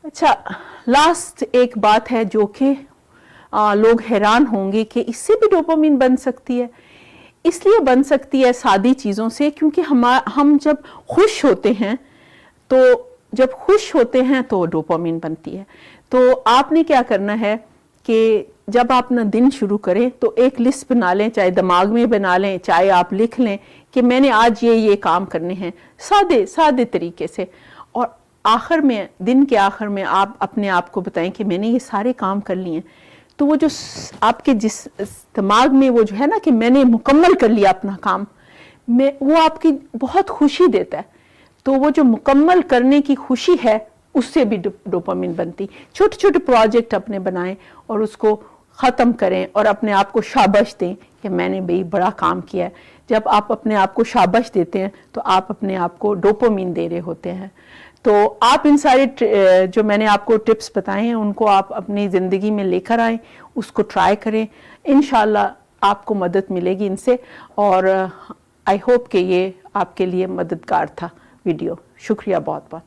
अच्छा, लास्ट एक बात है जो कि लोग हैरान होंगे कि इससे भी डोपामिन बन सकती है। इसलिए बन सकती है सादी चीज़ों से, क्योंकि हम जब खुश होते हैं तो डोपामिन बनती है। तो आपने क्या करना है कि जब आप अपना दिन शुरू करें तो एक लिस्ट बना लें, चाहे दिमाग में बना लें, चाहे आप लिख लें कि मैंने आज ये काम करने हैं, सादे सादे तरीके से। और आखिर में, दिन के आखिर में आप अपने आप को बताएं कि मैंने ये सारे काम कर लिए। तो वो जो आपके जिस दिमाग में वो जो है ना कि मैंने मुकम्मल कर लिया अपना काम, वो आपकी बहुत खुशी देता है। तो वो जो मुकम्मल करने की खुशी है उससे भी डोपामिन बनती। छोटे छोटे प्रोजेक्ट अपने बनाएं और उसको ख़त्म करें और अपने आप को शाबाश दें कि मैंने भाई बड़ा काम किया है। जब आप अपने आप को शाबाश देते हैं तो आप अपने आप को डोपामिन दे रहे होते हैं। तो आप इन सारे जो मैंने आपको टिप्स बताए हैं उनको आप अपनी ज़िंदगी में लेकर आएँ, उसको ट्राई करें। इंशाल्लाह आपको मदद मिलेगी इनसे। और आई होप कि ये आपके लिए मददगार था वीडियो। शुक्रिया बहुत बहुत।